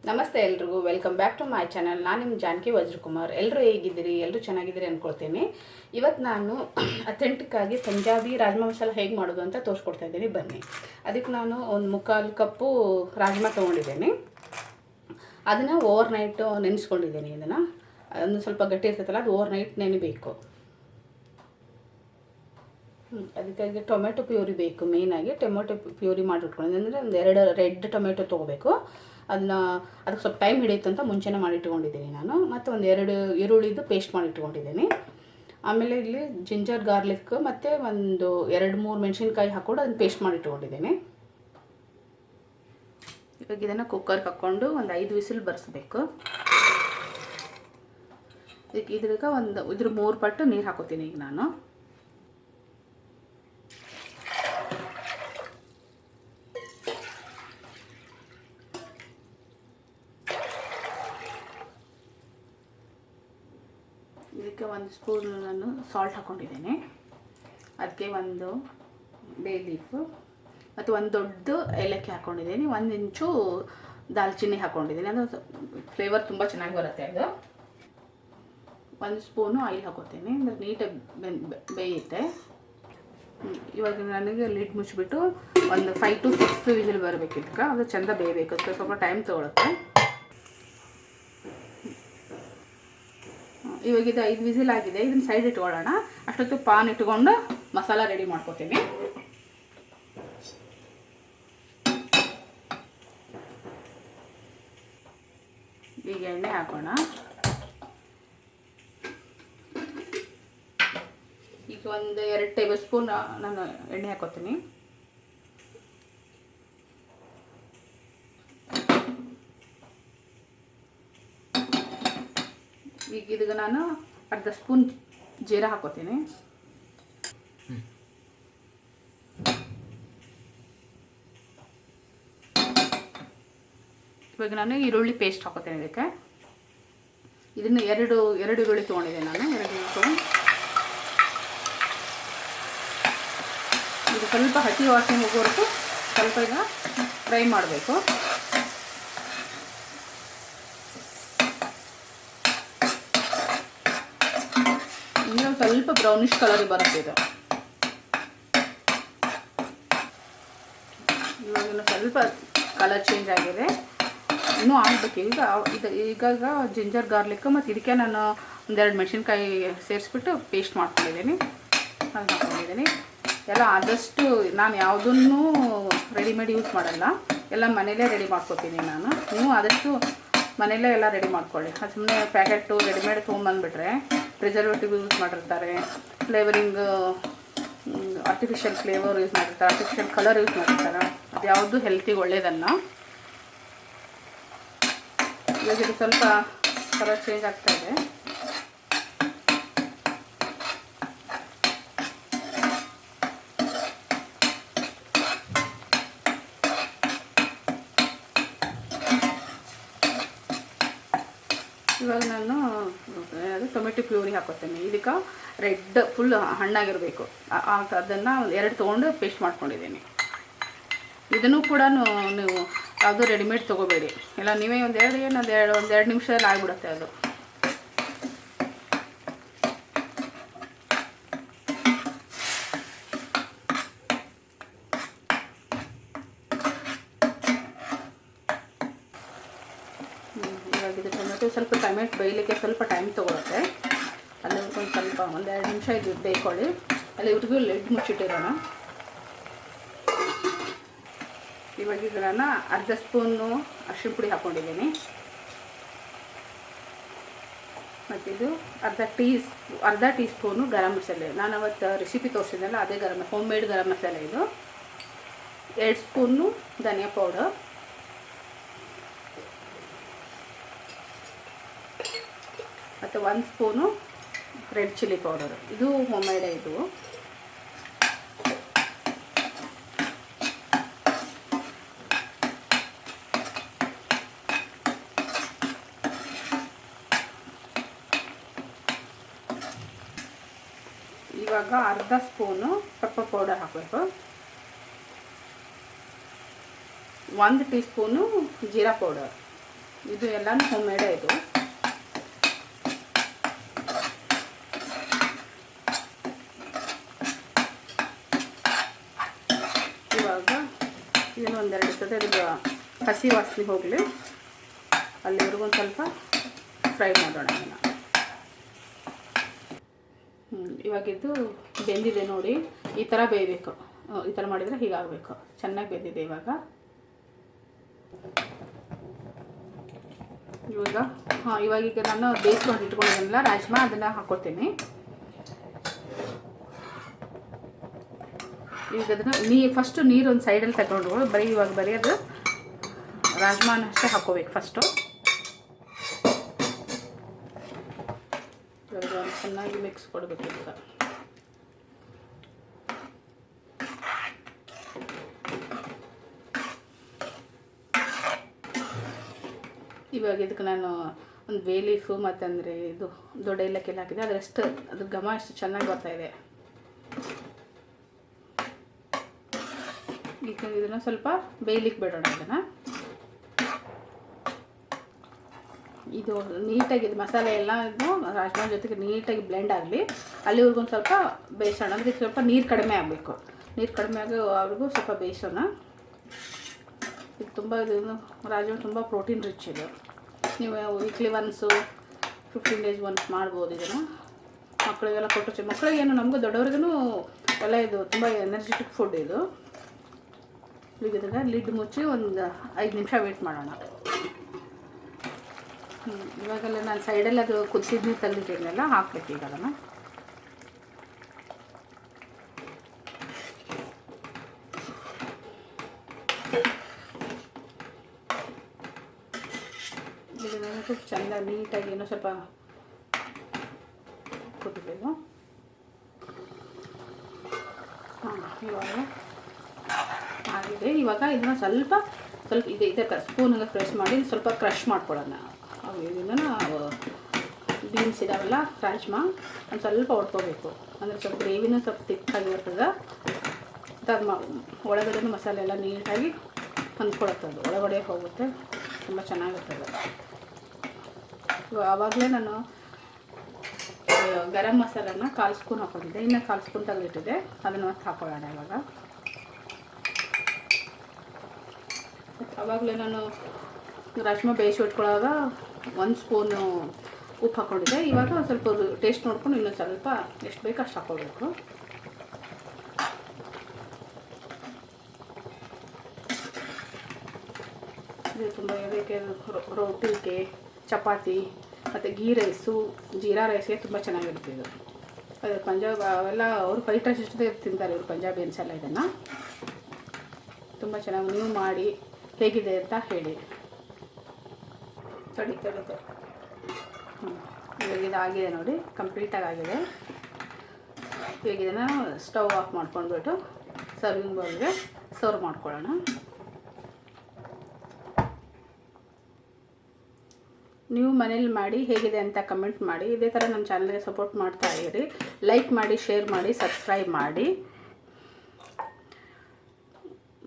ನಮಸ್ತೆ ಎಲ್ರಿಗೂ, welcome back to my channel. ನಾನು ನಿಮ್ಮ ಜಾನಕಿ ವಜ್ರಕುಮಾರ್. ಎಲ್ಲರೂ ಹೇಗಿದ್ದೀರಿ? ಎಲ್ಲರೂ ಚೆನ್ನಾಗಿದ್ದೀರಿ ಅಂದ್ಕೊಳ್ತೀನಿ. ಇವತ್ತು ನಾನು ಅಥೆಂಟಿಕ್ಕಾಗಿ ಪಂಜಾಬಿ ರಾಜ್ಮಾ ಮಸಾಲ ಹೇಗೆ ಮಾಡೋದು ಅಂತ ತೋರಿಸ್ಕೊಡ್ತಾ ಇದ್ದೀನಿ, ಬನ್ನಿ. ಅದಕ್ಕೆ ನಾನು ಒಂದು 3/4 ಕಪ್ಪು ರಾಜ್ಮಾ ತೊಗೊಂಡಿದ್ದೀನಿ. ಅದನ್ನು ಓವರ್ ನೈಟ್ ನೆನೆಸ್ಕೊಂಡಿದ್ದೀನಿ. ಇದನ್ನು ಒಂದು ಸ್ವಲ್ಪ ಗಟ್ಟಿ ಇರ್ತೈತಲ್ಲ, ಅದು ಓವರ್ ನೈಟ್ ನೆನೆಬೇಕು. ಅದಕ್ಕಾಗಿ ಟೊಮೆಟೊ ಪ್ಯೂರಿ ಬೇಕು. ಮೇಯ್ನಾಗಿ ಟೊಮೆಟೊ ಪ್ಯೂರಿ ಮಾಡಿಟ್ಕೊಂಡಿದ್ದೀನಿ. ಅಂದರೆ ಒಂದು 2 ರೆಡ್ ಟೊಮೆಟೊ ತೊಗೋಬೇಕು. ಅದಕ್ಕೆ ಸ್ವಲ್ಪ ಟೈಮ್ ಹಿಡಿಯುತ್ತೆ ಅಂತ ಮುಂಚೆನೇ ಮಾಡಿಟ್ಕೊಂಡಿದ್ದೀನಿ ನಾನು. ಮತ್ತು ಒಂದು 2 ಈರುಳ್ಳಿದು ಪೇಸ್ಟ್ ಮಾಡಿಟ್ಕೊಂಡಿದ್ದೀನಿ. ಆಮೇಲೆ ಇಲ್ಲಿ ಜಿಂಜರ್ ಗಾರ್ಲಿಕ್ ಮತ್ತು ಒಂದು 2-3 ಮೆಣಸಿನ್ಕಾಯಿ ಹಾಕ್ಕೊಂಡು ಅದನ್ನು ಪೇಸ್ಟ್ ಮಾಡಿಟ್ಕೊಂಡಿದ್ದೀನಿ. ಇವಾಗ ಇದನ್ನು ಕುಕ್ಕರ್ಗೆ ಹಾಕ್ಕೊಂಡು ಒಂದು 5 ವಿಸಿಲ್ ಬರೆಸ್ಬೇಕು. ಇದ್ರಾಗ ಇದ್ರ 3 ಪಟ್ಟು ನೀರು ಹಾಕೋತೀನಿ ಈಗ ನಾನು. ಇದಕ್ಕೆ 1 ಸ್ಪೂನ್ ನಾನು ಸಾಲ್ಟ್ ಹಾಕ್ಕೊಂಡಿದ್ದೀನಿ. ಅದಕ್ಕೆ 1 ಬೇ ಲೀಫು ಮತ್ತು 1 ದೊಡ್ಡ ಏಲಕ್ಕಿ ಹಾಕ್ಕೊಂಡಿದ್ದೀನಿ. 1 ಇಂಚು ದಾಲ್ಚಿನ್ನಿ ಹಾಕ್ಕೊಂಡಿದ್ದೀನಿ. ಅದು ಫ್ಲೇವರ್ ತುಂಬ ಚೆನ್ನಾಗಿ ಬರುತ್ತೆ. ಅದು 1 ಸ್ಪೂನು ಆಯಿಲ್ ಹಾಕೋತೀನಿ, ಅಂದರೆ ನೀಟಾಗಿ ಬೇಯುತ್ತೆ. ಇವಾಗ ನನಗೆ ಲಿಡ್ ಮುಚ್ಚಿಬಿಟ್ಟು ಒಂದು 5 to 6 ವಿಸಿಲ್ ಬರಬೇಕು. ಇದಕ್ಕೆ ಅದು ಚೆಂದ ಬೇಯಬೇಕು. ಅದಕ್ಕೆ ಸ್ವಲ್ಪ ಟೈಮ್ ತೊಗೊಳುತ್ತೆ. ಇವಾಗ ಇದು 5 ವಿಸಿಲ್ ಆಗಿದೆ. ಇದನ್ನು ಸೈಡ್ ಇಟ್ಕೊಳ್ಳೋಣ. ಅಷ್ಟೊತ್ತು ಪಾನ್ ಇಟ್ಕೊಂಡು ಮಸಾಲ ರೆಡಿ ಮಾಡ್ಕೊತೀನಿ. ಈಗ ಎಣ್ಣೆ ಹಾಕೋಣ. ಈಗ ಒಂದು 2 ಟೇಬಲ್ ಸ್ಪೂನ್ ನಾನು ಎಣ್ಣೆ ಹಾಕೋತೀನಿ. ಈಗ ಇದಕ್ಕೆ ನಾನು 1/2 ಸ್ಪೂನ್ ಜೀರಾ ಹಾಕೋತೀನಿ. ಇವಾಗ ನಾನು ಈರುಳ್ಳಿ ಪೇಸ್ಟ್ ಹಾಕೋತೀನಿ ಇದಕ್ಕೆ. ಇದನ್ನು 2 ಈರುಳ್ಳಿ ತೊಗೊಂಡಿದ್ದೆ ನಾನು. 2 ತೊಗೊಂಡು ಇದು ಸ್ವಲ್ಪ ಹಸಿ ವಾಸನೆ ಹೋಗೋವರೆಗೂ ಸ್ವಲ್ಪ ಈಗ ಫ್ರೈ ಮಾಡಬೇಕು. ಇನ್ನೂ ಸ್ವಲ್ಪ ಬ್ರೌನಿಷ್ ಕಲರ್ ಬರುತ್ತೆ ಇದು. ಇವಾಗ ಸ್ವಲ್ಪ ಕಲರ್ ಚೇಂಜ್ ಆಗಿದೆ, ಇನ್ನೂ ಆಗಬೇಕು. ಈಗ ಜಿಂಜರ್ ಗಾರ್ಲಿಕ್ ಮತ್ತು ಇದಕ್ಕೆ ನಾನು 1-2 ಮೆಣಸಿನ್ಕಾಯಿ ಸೇರಿಸ್ಬಿಟ್ಟು ಪೇಸ್ಟ್ ಮಾಡ್ಕೊಂಡಿದ್ದೀನಿ. ಅದು ಹಾಕ್ಕೊಂಡಿದ್ದೀನಿ. ಎಲ್ಲ ಆದಷ್ಟು ನಾನು ಯಾವುದನ್ನು ರೆಡಿಮೇಡ್ ಯೂಸ್ ಮಾಡಲ್ಲ, ಎಲ್ಲ ಮನೇಲೇ ರೆಡಿ ಮಾಡ್ಕೊತೀನಿ ನಾನು. ನೀವು ಆದಷ್ಟು ಮನೆಯಲ್ಲೇ ಎಲ್ಲ ರೆಡಿ ಮಾಡ್ಕೊಳ್ಳಿ. ಅದು ಸುಮ್ಮನೆ ಪ್ಯಾಕೆಟು ರೆಡಿಮೇಡ್ ತೊಗೊಂಬಂದುಬಿಟ್ರೆ ಪ್ರಿಸರ್ವೇಟಿವ್ ಯೂಸ್ ಮಾಡಿರ್ತಾರೆ, ಫ್ಲೇವರಿಂಗ್ ಆರ್ಟಿಫಿಷಿಯಲ್ ಫ್ಲೇವರ್ ಯೂಸ್ ಮಾಡಿರ್ತಾರೆ, ಆರ್ಟಿಫಿಷಿಯಲ್ ಕಲರ್ ಯೂಸ್ ಮಾಡಿರ್ತಾರೆ. ಅದು ಯಾವುದು ಹೆಲ್ತಿಗೆ ಒಳ್ಳೆಯದಲ್ಲ. ಇವಾಗ ಇದು ಸ್ವಲ್ಪ ಕಲರ್ ಚೇಂಜ್ ಆಗ್ತಾಯಿದೆ. ಇವಾಗ ನಾನು ಟೊಮೆಟೊ ಪ್ಯೂರಿ ಹಾಕೋತೀನಿ. ಇದಕ್ಕೆ ರೆಡ್ ಫುಲ್ ಹಣ್ಣಾಗಿರಬೇಕು. ಅದನ್ನು 2 ತೊಗೊಂಡು ಪೇಸ್ಟ್ ಮಾಡ್ಕೊಂಡಿದ್ದೀನಿ. ಇದನ್ನು ಕೂಡ ನೀವು ಯಾವುದೂ ರೆಡಿಮೇಡ್ ತೊಗೋಬೇಡಿ. ಇಲ್ಲ ನೀವೇ ಒಂದು 2 ನಿಮಿಷದಲ್ಲಿ ಆಗಿಬಿಡುತ್ತೆ ಅದು. ಇವಾಗ ಇದು ಟೊಮೆಟೊ ಟೊಮೆಟೊ ಬೇಯಲಿಕ್ಕೆ ಸ್ವಲ್ಪ ಟೈಮ್ ತೊಗೊಳುತ್ತೆ. ಅಲ್ಲಿ ಒಂದು ಸ್ವಲ್ಪ 1-2 ನಿಮಿಷ ಇದು ಬೇಯ್ಕೊಳ್ಳಿ. ಅಲ್ಲಿವರೆಗೂ ಲಿಡ್ ಮುಚ್ಚಿಟ್ಟಿರೋಣ. ಇವಾಗ ಈಗ ನಾನು 1/2 ಸ್ಪೂನು ಅರಿಶಿನ ಪುಡಿ ಹಾಕ್ಕೊಂಡಿದ್ದೀನಿ. ಮತ್ತು ಇದು ಅರ್ಧ ಟೀ ಸ್ಪೂನು ಗರಂ ಮಸಾಲೆ. ನಾನು ಅವತ್ತು ರೆಸಿಪಿ ತೋರಿಸಿದ್ನಲ್ಲ, ಅದೇ ಹೋಮ್ ಮೇಡ್ ಗರಂ ಮಸಾಲೆ ಇದು. 2 ಸ್ಪೂನು ಧನಿಯಾ ಪೌಡರ್, ಮತ್ತು 1 ಸ್ಪೂನು ರೆಡ್ ಚಿಲ್ಲಿ ಪೌಡರ್. ಇದು ಹೋಮ್ ಮೇಡ್ ಇದು. ಇವಾಗ 1/2 ಸ್ಪೂನು ಪೆಪ್ಪರ್ ಪೌಡರ್ ಹಾಕಬೇಕು. 1 ಟೀ ಸ್ಪೂನು ಜೀರಾ ಪೌಡರ್. ಇದು ಎಲ್ಲನೂ ಹೋಮ್ ಮೇಡೇ ಇದು. ಇವಾಗ ಇದನ್ನು ಒಂದೆರಡು ಸತಿ ಅದ್ರ ಹಸಿ ವಾಸನೆ ಹೋಗಲಿ, ಅಲ್ಲಿವರೆಗೂ ಒಂದು ಸ್ವಲ್ಪ ಫ್ರೈ ಮಾಡೋಣ ಅದನ್ನು. ಇವಾಗಿದ್ದು ಬೆಂದಿದೆ ನೋಡಿ, ಈ ಥರ ಬೇಯಬೇಕು. ಈ ಥರ ಮಾಡಿದರೆ ಹೀಗಾಗಬೇಕು. ಚೆನ್ನಾಗಿ ಬೆಂದಿದೆ. ಇವಾಗ ಈಗ ನಾನು ಬೇಯಿಸ್ಕೊಂಡು ಇಟ್ಕೊಂಡಿದ್ದೀನಲ್ಲ ರಾಜ್ಮಾ, ಅದನ್ನು ಹಾಕ್ಕೊಳ್ತೀನಿ. ಈಗ ಅದನ್ನು ಫಸ್ಟು ನೀರು ಒಂದು ಸೈಡಲ್ಲಿ ತಗೊಂಡು ಬರೀ ಅದು ರಾಜ್ಮಾನ ಅಷ್ಟೇ ಹಾಕ್ಕೋಬೇಕು ಫಸ್ಟು. ಚೆನ್ನಾಗಿ ಮಿಕ್ಸ್ ಕೊಡಬೇಕು. ಇವಾಗ ಇದಕ್ಕೆ ನಾನು ಒಂದು ಬೇ ಲೀಫು ಮತ್ತಂದರೆ ಇದು ದೊಡ್ಡ ಏಲಕ್ಕಿ ಹಾಕಿದೆ. ಅದರಷ್ಟು ಅದ್ರ ಘಮ ಅಷ್ಟು ಚೆನ್ನಾಗಿ ಬರ್ತಾಯಿದೆ. ಈಗ ಇದನ್ನು ಸ್ವಲ್ಪ ಬೇಯಲಿಕ್ಕೆ ಬಿಡೋಣ. ಇದನ್ನು ಇದು ನೀಟಾಗಿ ಇದು ಮಸಾಲೆ ಎಲ್ಲ ಇದು ರಾಜ್ಮಾ ಜೊತೆಗೆ ನೀಟಾಗಿ ಬ್ಲೆಂಡ್ ಆಗಲಿ, ಅಲ್ಲಿವರೆಗೊಂದು ಸ್ವಲ್ಪ ಬೇಯಿಸೋಣ. ಅಂದರೆ ಸ್ವಲ್ಪ ನೀರು ಕಡಿಮೆ ಆಗಬೇಕು. ನೀರು ಕಡಿಮೆ ಆಗೋವರೆಗೂ ಸ್ವಲ್ಪ ಬೇಯಿಸೋಣ. ಇದು ತುಂಬ ರಾಜ್ಮಾ ತುಂಬ ಪ್ರೋಟೀನ್ ರಿಚ್ ಇದು. ನೀವು ವೀಕ್ಲಿ ಒನ್ಸು 15 days ಒನ್ಸ್ ಮಾಡ್ಬೋದು ಇದನ್ನು. ಮಕ್ಕಳಿಗೆಲ್ಲ ಕೊಟ್ಟು ಮಕ್ಕಳಿಗೇನು ನಮಗೂ ದೊಡ್ಡವ್ರಿಗೂ ಎಲ್ಲ ಇದು ತುಂಬ ಎನರ್ಜೆಟಿಕ್ ಫುಡ್ ಇದು. ಈಗ ಇದನ್ನು ಲಿಡ್ ಮುಚ್ಚಿ ಒಂದು 5 ನಿಮಿಷ ವೇಟ್ ಮಾಡೋಣ. ಇವಾಗೆಲ್ಲ ನಾನು ಸೈಡಲ್ಲಿ ಅದು ಕುದಿಸಿದ ನೀರು ತೆಗೆದಿಟ್ಟಿದ್ನೆಲ್ಲ ಹಾಕ್ಬೇಕು. ಈಗ ಅದನ್ನು ಇದನ್ನು ಚೆಂದ ನೀಟಾಗಿ ಇನ್ನೂ ಸ್ವಲ್ಪ ಕುದಿಬೇಕು. ಇವಾಗ ಆಗಿದೆ. ಇವಾಗ ಇದನ್ನು ಸ್ವಲ್ಪ ಇದೇ ಸ್ಪೂನಿಗೆ ಪ್ರೆಸ್ ಮಾಡಿ ಸ್ವಲ್ಪ ಕ್ರಷ್ ಮಾಡ್ಕೊಳ್ಳೋಣ. ಇದನ್ನು ಬೀನ್ಸ್ ಇದಾವಲ್ಲ ರಾಜ್ಮಾ ಒಂದು ಸ್ವಲ್ಪ ಹೊಡ್ಕೋಬೇಕು. ಅಂದರೆ ಸ್ವಲ್ಪ ಗ್ರೇವಿನೂ ಸ್ವಲ್ಪ ತಿಕ್ಕಾಗಿರ್ತದೆ. ಅದು ಒಳಗಡೆ ಮಸಾಲೆ ಎಲ್ಲ ನೀಟಾಗಿ ಹೊಂದ್ಕೊಳತ್ತದು, ಒಳಗಡೆ ಹೋಗುತ್ತೆ, ತುಂಬ ಚೆನ್ನಾಗಿರ್ತದೆ. ಆವಾಗಲೇ ನಾನು ಗರಂ ಮಸಾಲನ 1/4 ಸ್ಪೂನ್ ಹಾಕೊಂಡಿದ್ದೆ. ಇನ್ನು 1/4 ಸ್ಪೂನ್ ತೆಗೆದಿಟ್ಟಿದೆ, ಅದನ್ನು ಮತ್ತೆ ಹಾಕೊಳ್ಳೋಣ. ಆವಾಗಲೇ ನಾನು ರಾಜ್ಮಾ ಬೇಯಿಸಿ ಇಟ್ಕೊಳ್ಳೋವಾಗ 1 ಸ್ಪೂನು ಉಪ್ಪು ಹಾಕ್ಕೊಂಡಿದ್ದೆ. ಇವಾಗ ಸ್ವಲ್ಪ ಟೇಸ್ಟ್ ನೋಡ್ಕೊಂಡು ಇನ್ನೂ ಸ್ವಲ್ಪ ಎಷ್ಟು ಬೇಕೋ ಅಷ್ಟು ಹಾಕ್ಕೊಳ್ಬೇಕು. ಇದು ತುಂಬ ಇದಕ್ಕೆ ರೋಟಿಗೆ, ಚಪಾತಿ ಮತ್ತು ಗೀ ರೈಸು, ಜೀರಾ ರೈಸ್ಗೆ ತುಂಬ ಚೆನ್ನಾಗಿರುತ್ತೆ ಇದು. ಅದು ಪಂಜಾಬ್ ಅವೆಲ್ಲ ಅವರು ಫ್ರೈಡ್ ರೈಸ್ ಜೊತೆ ತಿಂತಾರೆ ಇವರು ಪಂಜಾಬಿಯನ್ಸ್ ಎಲ್ಲ. ಇದನ್ನು ತುಂಬ ಚೆನ್ನಾಗಿ ನೀವು ಮಾಡಿ ಹೇಗಿದೆ ಅಂತ ಹೇಳಿ. ತಡಿ ಇವಾಗ ಇದಾಗಿದೆ ನೋಡಿ, ಕಂಪ್ಲೀಟಾಗಿ ಆಗಿದೆ. ಇವಾಗ ಇದನ್ನು ಸ್ಟವ್ ಆಫ್ ಮಾಡ್ಕೊಂಡ್ಬಿಟ್ಟು ಸರ್ವಿಂಗ್ ಬೌಲ್ಗೆ ಸರ್ವ್ ಮಾಡ್ಕೊಳ್ಳೋಣ. ನೀವು ಮನೇಲಿ ಮಾಡಿ ಹೇಗಿದೆ ಅಂತ ಕಮೆಂಟ್ ಮಾಡಿ. ಇದೇ ಥರ ನನ್ನ ಚಾನಲ್ಗೆ ಸಪೋರ್ಟ್ ಮಾಡ್ತಾ ಇರಿ. ಲೈಕ್ ಮಾಡಿ, ಶೇರ್ ಮಾಡಿ, ಸಬ್ಸ್ಕ್ರೈಬ್ ಮಾಡಿ.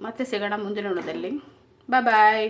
ಮತ್ತೆ ಸಿಗೋಣ ಮುಂದಿನ ವಿಡಿಯೋದಲ್ಲಿ. ಬಾಯ್.